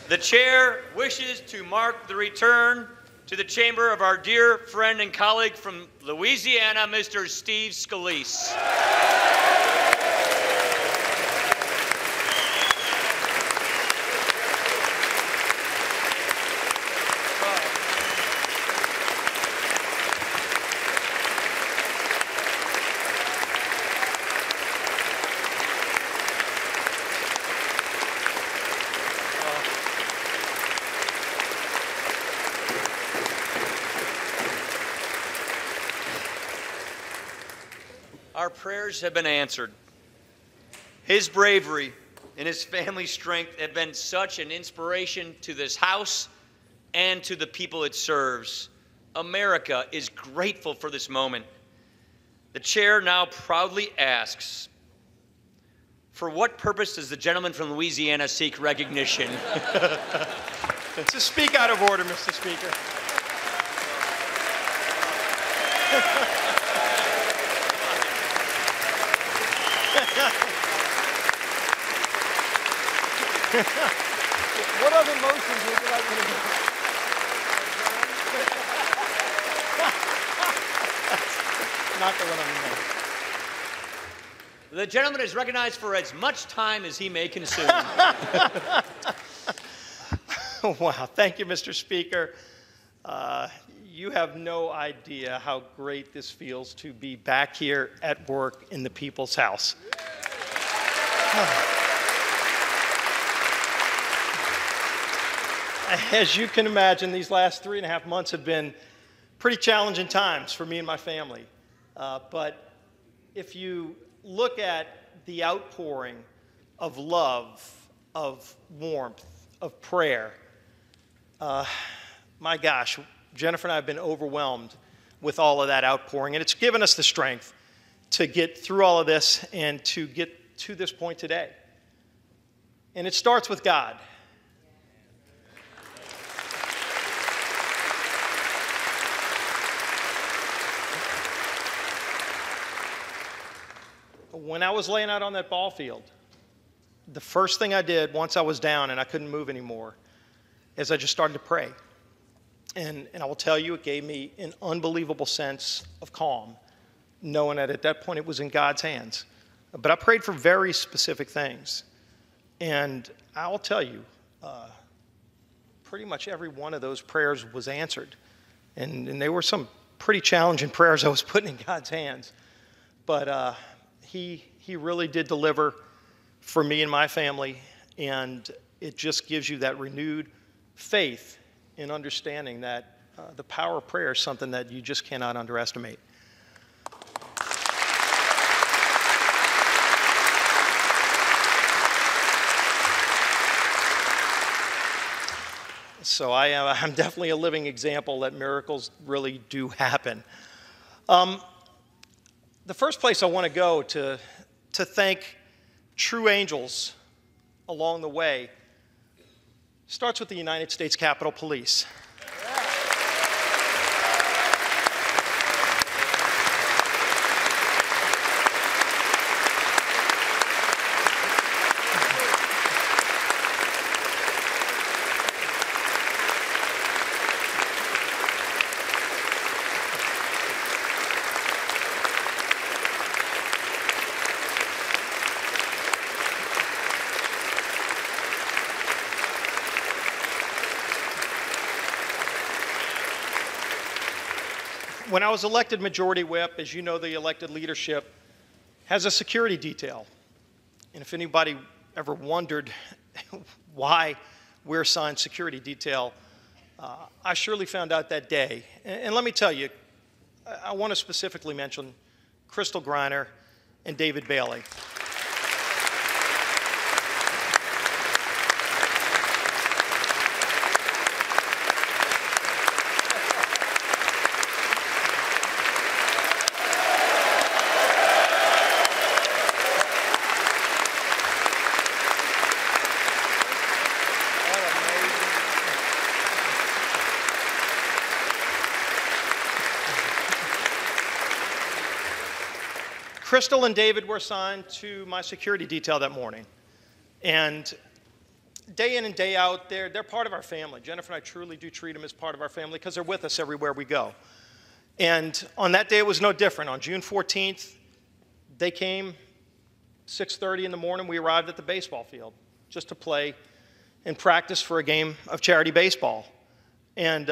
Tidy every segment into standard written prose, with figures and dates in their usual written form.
The chair wishes to mark the return to the chamber of our dear friend and colleague from Louisiana, Mr. Steve Scalise. Our prayers have been answered. His bravery and his family's strength have been such an inspiration to this House and to the people it serves. America is grateful for this moment. The chair now proudly asks, for what purpose does the gentleman from Louisiana seek recognition? To speak out of order, Mr. Speaker. What other motions would you like me to do? Not the one I'm in. The gentleman is recognized for as much time as he may consume. Wow, thank you, Mr. Speaker. You have no idea how great this feels to be back here at work in the People's House. As you can imagine, these last 3.5 months have been pretty challenging times for me and my family. But if you look at the outpouring of love, of warmth, of prayer, my gosh, Jennifer and I have been overwhelmed with all of that outpouring, and it's given us the strength to get through all of this and to get to this point today. And it starts with God. When I was laying out on that ball field, the first thing I did once I was down and I couldn't move anymore is I just started to pray. And I will tell you, it gave me an unbelievable sense of calm, knowing that at that point it was in God's hands. But I prayed for very specific things. And I will tell you, pretty much every one of those prayers was answered. And they were some pretty challenging prayers I was putting in God's hands. But he really did deliver for me and my family. And it just gives you that renewed faith in understanding that the power of prayer is something that you just cannot underestimate. So I'm definitely a living example that miracles really do happen. The first place I want to go to thank true angels along the way starts with the United States Capitol Police. When I was elected majority whip, as you know, the elected leadership has a security detail. And if anybody ever wondered why we're assigned security detail, I surely found out that day. And let me tell you, I want to specifically mention Crystal Griner and David Bailey. Crystal and David were assigned to my security detail that morning. And day in and day out, they're part of our family. Jennifer and I truly do treat them as part of our family because they're with us everywhere we go. And on that day, it was no different. On June 14th, they came, 6:30 in the morning, we arrived at the baseball field just to play and practice for a game of charity baseball. And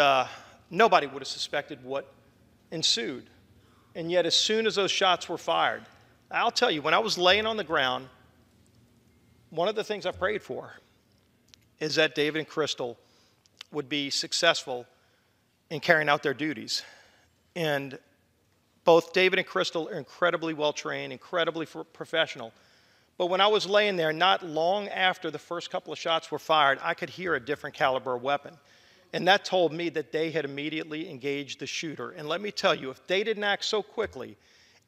nobody would have suspected what ensued. And yet, as soon as those shots were fired, I'll tell you, when I was laying on the ground, one of the things I prayed for is that David and Crystal would be successful in carrying out their duties. And both David and Crystal are incredibly well trained, incredibly professional. But when I was laying there, not long after the first couple of shots were fired, I could hear a different caliber weapon. And that told me that they had immediately engaged the shooter. And let me tell you, if they didn't act so quickly,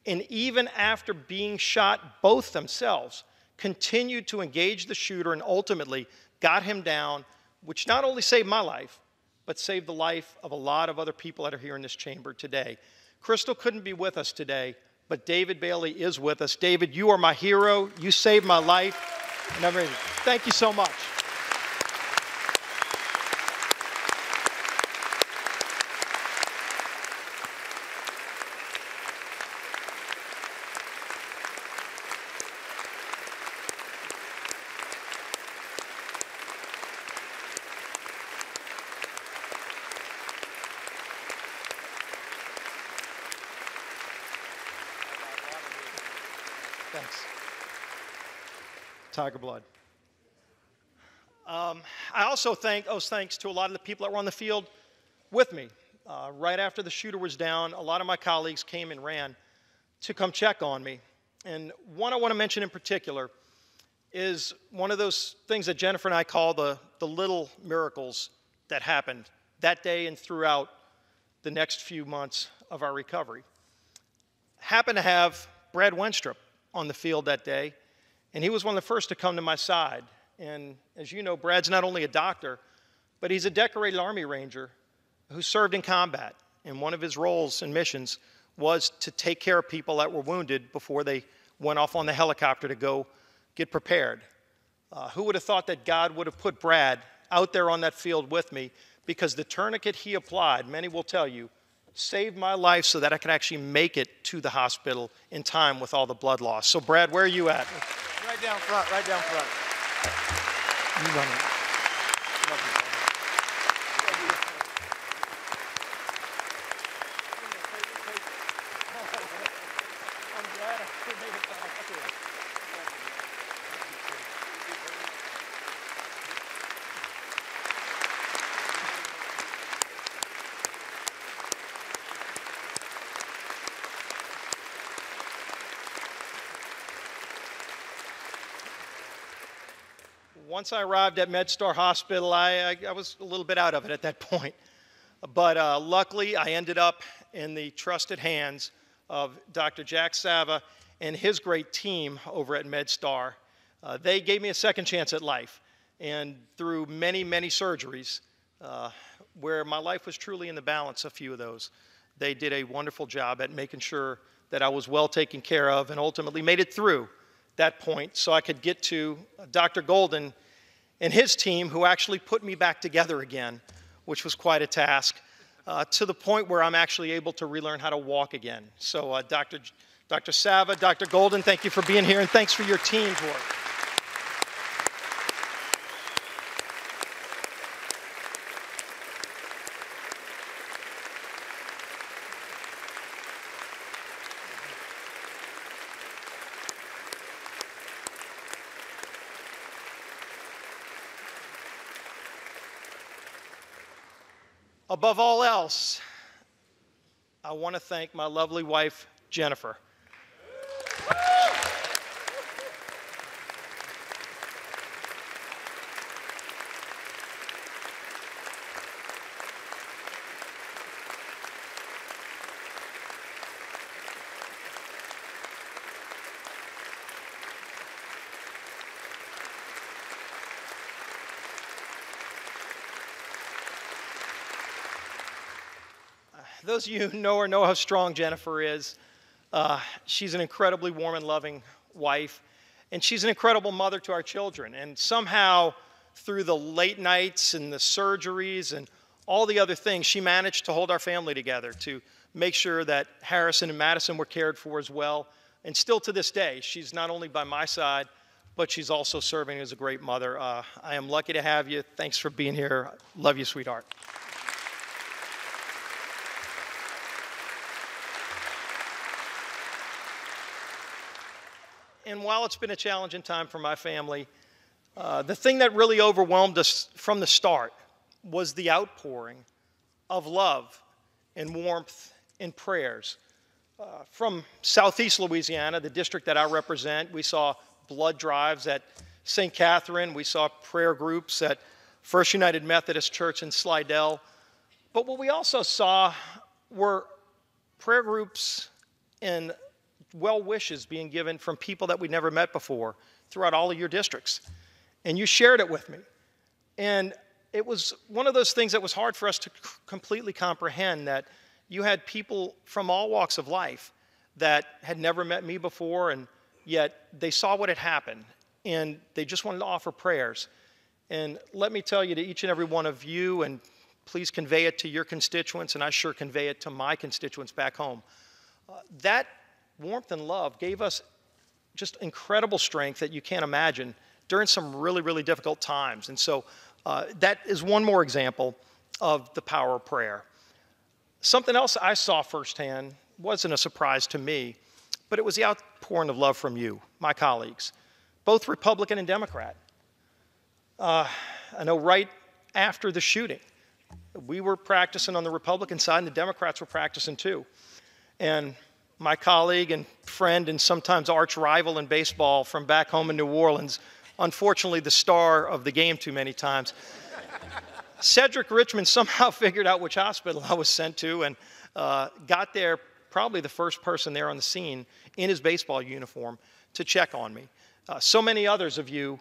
and even after being shot both themselves, continued to engage the shooter and ultimately got him down, which not only saved my life, but saved the life of a lot of other people that are here in this chamber today. Crystal couldn't be with us today, but David Bailey is with us. David, you are my hero. You saved my life. And everything. Thank you so much. Thanks. Tiger blood. I also owes thanks to a lot of the people that were on the field with me. Right after the shooter was down, a lot of my colleagues came and ran to come check on me. And one I want to mention in particular is one of those things that Jennifer and I call the little miracles that happened that day and throughout the next few months of our recovery. Happened to have Brad Wenstrup on the field that day, and he was one of the first to come to my side. And as you know, Brad's not only a doctor, but he's a decorated Army Ranger who served in combat. And one of his roles and missions was to take care of people that were wounded before they went off on the helicopter to go get prepared. Who would have thought that God would have put Brad out there on that field with me, because the tourniquet he applied, many will tell you, saved my life so that I could actually make it to the hospital in time with all the blood loss. So Brad, where are you at? Right down front, right down front. You run it. Love you, brother. I'm glad I made it back to it. Once I arrived at MedStar Hospital, I was a little bit out of it at that point. But luckily, I ended up in the trusted hands of Dr. Jack Sava and his great team over at MedStar. They gave me a second chance at life. And through many, many surgeries, where my life was truly in the balance, a few of those, they did a wonderful job at making sure that I was well taken care of and ultimately made it through that point so I could get to Dr. Golden and his team, who actually put me back together again, which was quite a task, to the point where I'm actually able to relearn how to walk again. So Dr. Sava, Dr. Golden, thank you for being here, and thanks for your team's work. Above all else, I want to thank my lovely wife, Jennifer. Those of you who know her know how strong Jennifer is. She's an incredibly warm and loving wife, and she's an incredible mother to our children. And somehow, through the late nights and the surgeries and all the other things, she managed to hold our family together, to make sure that Harrison and Madison were cared for as well. And still to this day, she's not only by my side, but she's also serving as a great mother. I am lucky to have you. Thanks for being here. Love you, sweetheart. And while it's been a challenging time for my family, the thing that really overwhelmed us from the start was the outpouring of love and warmth and prayers. From Southeast Louisiana, the district that I represent, we saw blood drives at St. Catherine. We saw prayer groups at First United Methodist Church in Slidell. But what we also saw were prayer groups and well wishes being given from people that we'd never met before throughout all of your districts. And you shared it with me. And it was one of those things that was hard for us to completely comprehend, that you had people from all walks of life that had never met me before, and yet they saw what had happened, and they just wanted to offer prayers. And let me tell you, to each and every one of you, and please convey it to your constituents, and I sure convey it to my constituents back home, that warmth and love gave us just incredible strength that you can't imagine during some really, really difficult times. And so that is one more example of the power of prayer. Something else I saw firsthand wasn't a surprise to me, but it was the outpouring of love from you, my colleagues, both Republican and Democrat. I know right after the shooting, we were practicing on the Republican side, and the Democrats were practicing too. And my colleague and friend and sometimes arch rival in baseball from back home in New Orleans, unfortunately the star of the game too many times, Cedric Richmond somehow figured out which hospital I was sent to, and got there, probably the first person there on the scene in his baseball uniform to check on me. So many others of you,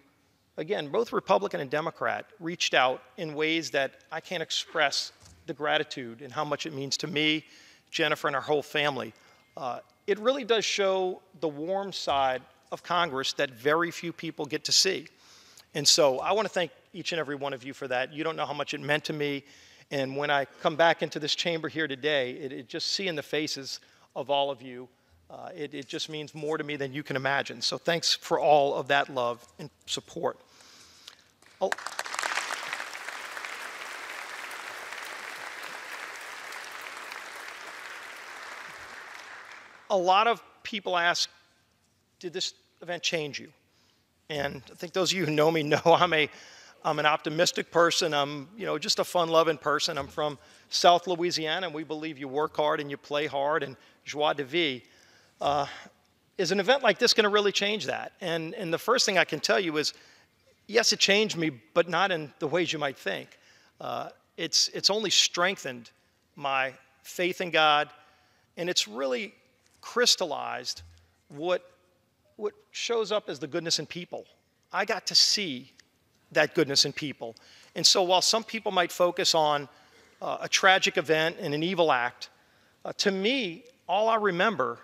again, both Republican and Democrat, reached out in ways that I can't express the gratitude and how much it means to me, Jennifer, and our whole family. It really does show the warm side of Congress that very few people get to see. And so I want to thank each and every one of you for that. You don't know how much it meant to me. And when I come back into this chamber here today, it just seeing the faces of all of you, it just means more to me than you can imagine. So thanks for all of that love and support. Oh. A lot of people ask, did this event change you? And I think those of you who know me know I'm an optimistic person. I'm just a fun-loving person. I'm from South Louisiana, and we believe you work hard and you play hard, and joie de vivre. Is an event like this going to really change that? And the first thing I can tell you is, yes, it changed me, but not in the ways you might think. It's only strengthened my faith in God, and it's really crystallized what shows up as the goodness in people. I got to see that goodness in people. And so while some people might focus on a tragic event and an evil act, to me, all I remember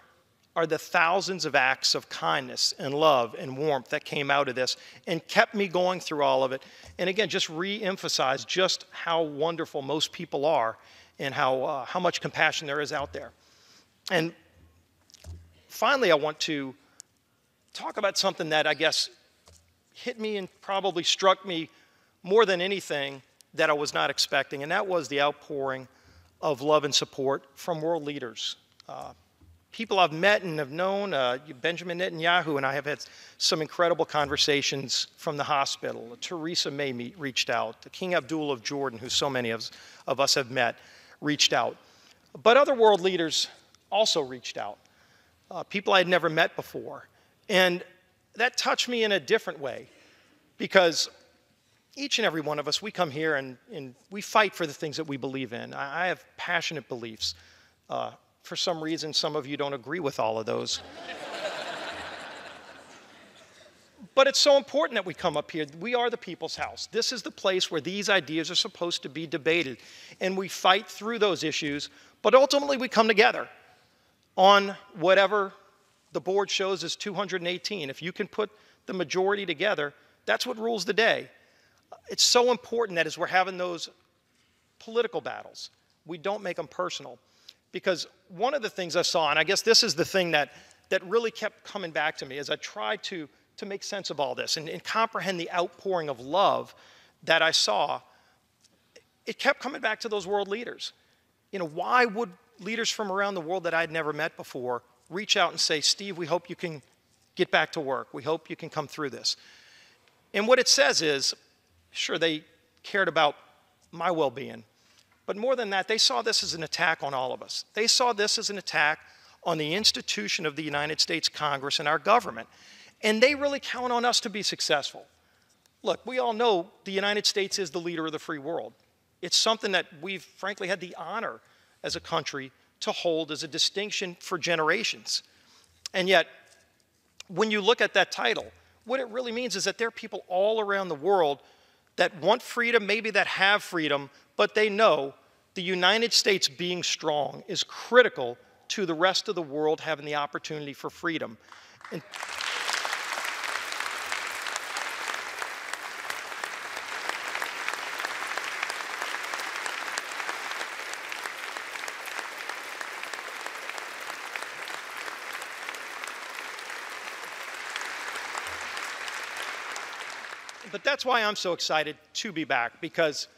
are the thousands of acts of kindness and love and warmth that came out of this and kept me going through all of it. And again, just re-emphasize just how wonderful most people are and how much compassion there is out there. And finally, I want to talk about something that I guess hit me and probably struck me more than anything that I was not expecting, and that was the outpouring of love and support from world leaders. People I've met and have known, Benjamin Netanyahu and I have had some incredible conversations from the hospital. Theresa May reached out. King Abdullah of Jordan, who so many of us have met, reached out. But other world leaders also reached out. People I had never met before. And that touched me in a different way, because each and every one of us, we come here and we fight for the things that we believe in. I have passionate beliefs. For some reason, some of you don't agree with all of those. But it's so important that we come up here. We are the people's house. This is the place where these ideas are supposed to be debated. And we fight through those issues, but ultimately we come together on whatever the board shows as 218. If you can put the majority together, that's what rules the day. It's so important that as we're having those political battles, we don't make them personal. Because one of the things I saw, and I guess this is the thing that really kept coming back to me as I tried to make sense of all this and comprehend the outpouring of love that I saw, it kept coming back to those world leaders. You know, why would leaders from around the world that I'd never met before reach out and say, Steve, we hope you can get back to work. We hope you can come through this. And what it says is, sure, they cared about my well-being, but more than that, they saw this as an attack on all of us. They saw this as an attack on the institution of the United States Congress and our government. And they really count on us to be successful. Look, we all know the United States is the leader of the free world. It's something that we've frankly had the honor as a country to hold as a distinction for generations. And yet, when you look at that title, what it really means is that there are people all around the world that want freedom, maybe that have freedom, but they know the United States being strong is critical to the rest of the world having the opportunity for freedom. And but that's why I'm so excited to be back, because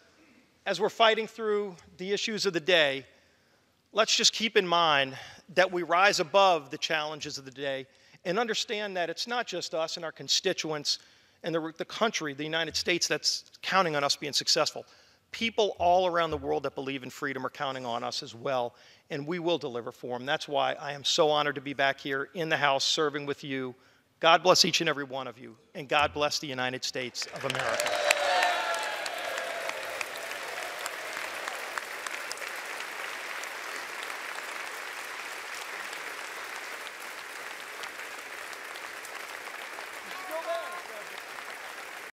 as we're fighting through the issues of the day, let's just keep in mind that we rise above the challenges of the day and understand that it's not just us and our constituents and the country, the United States, that's counting on us being successful. People all around the world that believe in freedom are counting on us as well, and we will deliver for them. That's why I am so honored to be back here in the House serving with you. God bless each and every one of you, and God bless the United States of America.